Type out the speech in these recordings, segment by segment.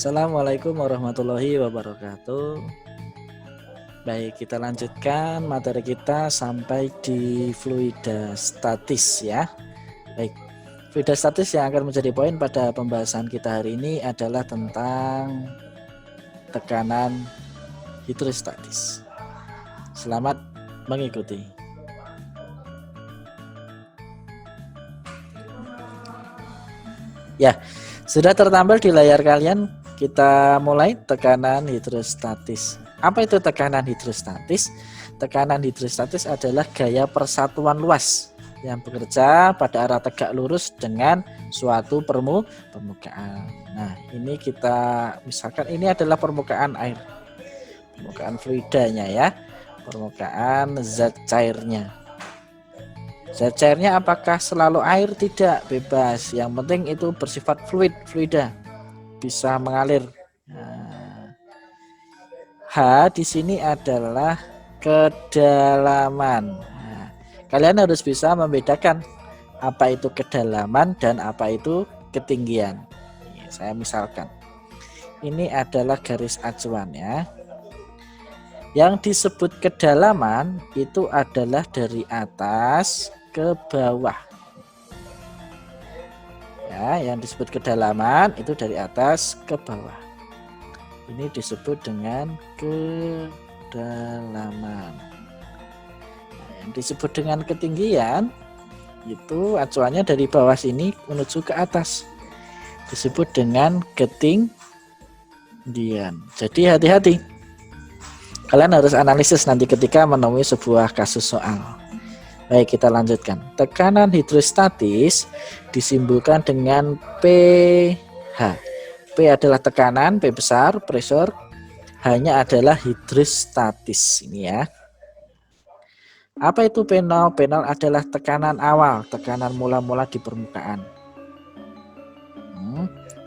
Assalamualaikum warahmatullahi wabarakatuh. Baik, kita lanjutkan materi kita sampai di fluida statis ya. Baik, fluida statis yang akan menjadi poin pada pembahasan kita hari ini adalah tentang tekanan hidrostatis. Selamat mengikuti. Ya, sudah tertampil di layar kalian. Kita mulai tekanan hidrostatis. Apa itu tekanan hidrostatis? Tekanan hidrostatis adalah gaya persatuan luas yang bekerja pada arah tegak lurus dengan suatu permukaan. Nah, ini kita misalkan ini adalah permukaan air, permukaan fluidanya ya, permukaan zat cairnya. Zat cairnya apakah selalu air? Tidak, bebas. Yang penting itu bersifat fluida, bisa mengalir. Nah, H di sini adalah kedalaman. Nah, kalian harus bisa membedakan apa itu kedalaman dan apa itu ketinggian. Saya misalkan, ini adalah garis acuan ya. Yang disebut kedalaman itu adalah dari atas ke bawah. Ya, yang disebut kedalaman itu dari atas ke bawah. Ini disebut dengan kedalaman. Nah, yang disebut dengan ketinggian itu acuannya dari bawah sini menuju ke atas. Disebut dengan ketinggian. Jadi hati-hati. Kalian harus analisis nanti ketika menemui sebuah kasus soal. Baik, kita lanjutkan. Tekanan hidrostatis disimbolkan dengan pH. P adalah tekanan, P besar, pressure. H-nya adalah hidrostatis. Ini ya. Apa itu P0? P0 adalah tekanan awal, tekanan mula-mula di permukaan.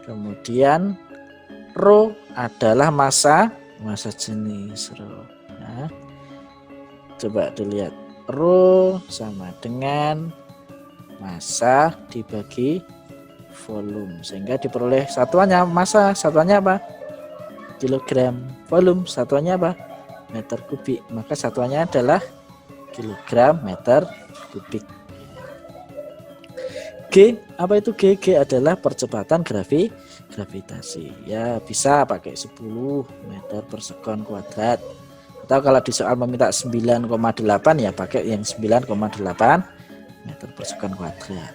Kemudian ρ adalah massa jenis ρ. Nah, coba dilihat. ρ sama dengan massa dibagi volume, sehingga diperoleh satuannya massa, satuannya apa? Kilogram. Volume satuannya apa? Meter kubik. Maka satuannya adalah kilogram meter kubik. G, apa itu G? G adalah percepatan gravitasi. Ya, bisa pakai 10 meter per sekon kuadrat. Atau kalau di soal meminta 9,8 ya pakai yang 9,8 meter per sekon kuadrat.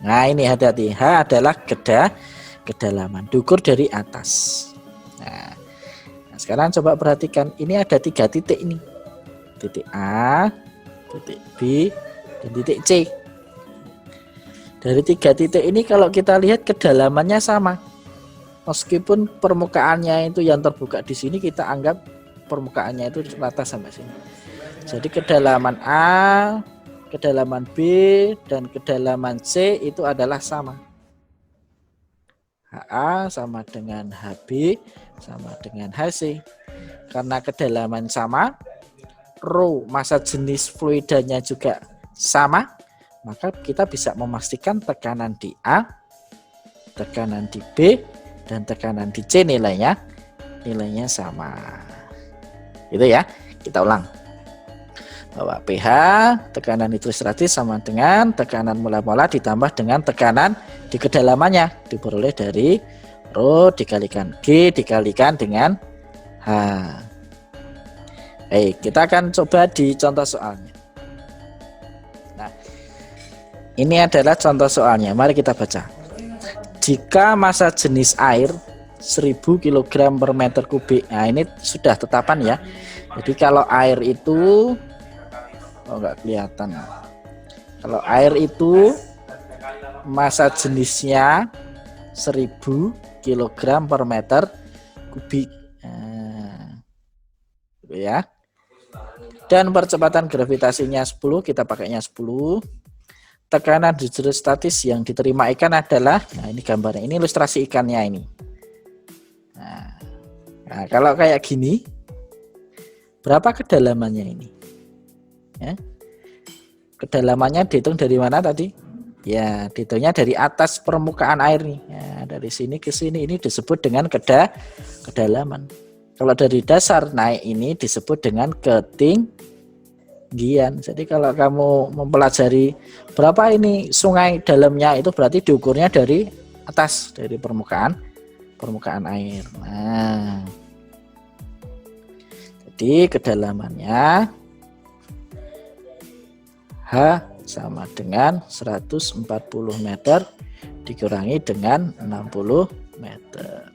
Nah, ini hati-hati. H adalah kedalaman, diukur dari atas. Nah, sekarang coba perhatikan. Ini ada 3 titik ini. Titik A, titik B, dan titik C. Dari 3 titik ini kalau kita lihat kedalamannya sama. Meskipun permukaannya itu yang terbuka di sini, kita anggap permukaannya itu rata sampai sini. Jadi kedalaman A, kedalaman B, dan kedalaman C itu adalah sama. HA sama dengan HB sama dengan HC. Karena kedalaman sama, ρ massa jenis fluidanya juga sama, maka kita bisa memastikan tekanan di A, tekanan di B, dan tekanan di C nilainya sama. Itu ya, kita ulang. Bahwa pH, tekanan hidrostatis sama dengan tekanan mula-mula ditambah dengan tekanan di kedalamannya, diperoleh dari ρ dikalikan G dikalikan dengan H. Baik, kita akan coba di contoh soalnya. Nah, ini adalah contoh soalnya. Mari kita baca. Jika massa jenis air 1000 kg per meter kubik. Nah, ini sudah tetapan ya. Jadi kalau air itu enggak kelihatan. Kalau air itu massa jenisnya 1000 kg per meter kubik. Nah, ya. Dan percepatan gravitasinya 10, kita pakainya 10. Tekanan hidrostatis yang diterima ikan adalah, nah ini gambarnya, ini ilustrasi ikannya ini. Nah, kalau kayak gini, berapa kedalamannya ini? Ya. Kedalamannya dihitung dari mana tadi? Ya, dihitungnya dari atas permukaan air nih. Ya, dari sini ke sini ini disebut dengan kedalaman. Kalau dari dasar naik ini disebut dengan ketinggian. Jadi kalau kamu mempelajari berapa ini sungai dalamnya, itu berarti diukurnya dari atas, dari permukaan air. Nah, jadi kedalamannya H sama dengan 140 meter dikurangi dengan 60 meter.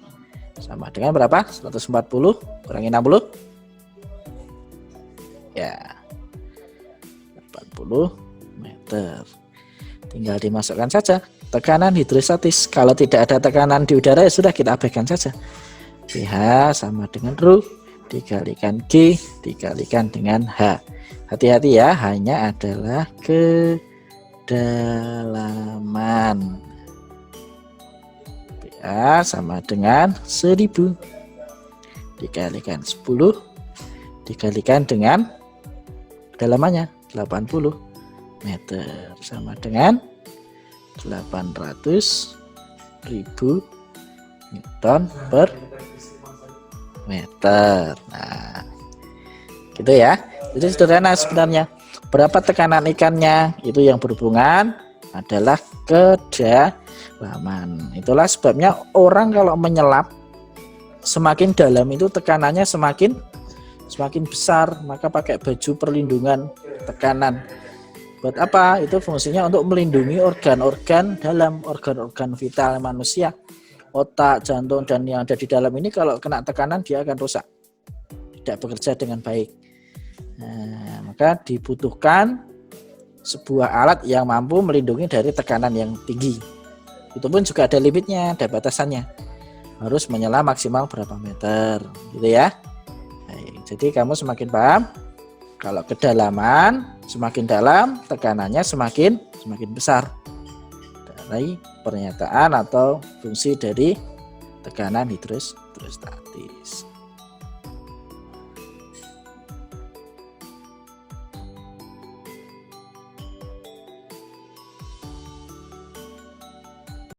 Sama dengan berapa? 140 kurangi 60? Ya, 80 meter. Tinggal dimasukkan saja tekanan hidrostatis. Kalau tidak ada tekanan di udara ya sudah, kita abaikan saja. pH sama dengan Rho dikalikan G dikalikan dengan H. Hati-hati ya, hanya adalah kedalaman. pH sama dengan 1000 dikalikan 10 dikalikan dengan kedalamannya 80 meter sama dengan 800.000 Newton per meter. Nah, gitu ya. Jadi sederhana sebenarnya. Berapa tekanan ikannya itu yang berhubungan adalah kedalaman. Itulah sebabnya orang kalau menyelam semakin dalam itu tekanannya semakin besar, maka pakai baju perlindungan tekanan. Buat apa? Itu fungsinya untuk melindungi organ-organ dalam, organ-organ vital manusia. Otak, jantung, dan yang ada di dalam ini kalau kena tekanan dia akan rusak, tidak bekerja dengan baik. Nah, maka dibutuhkan sebuah alat yang mampu melindungi dari tekanan yang tinggi. Itu pun juga ada limitnya, ada batasannya. Harus menyelam maksimal berapa meter, gitu ya. Baik, jadi kamu semakin paham. Kalau kedalaman semakin dalam, tekanannya semakin besar. Dari pernyataan atau fungsi dari tekanan hidrostatis.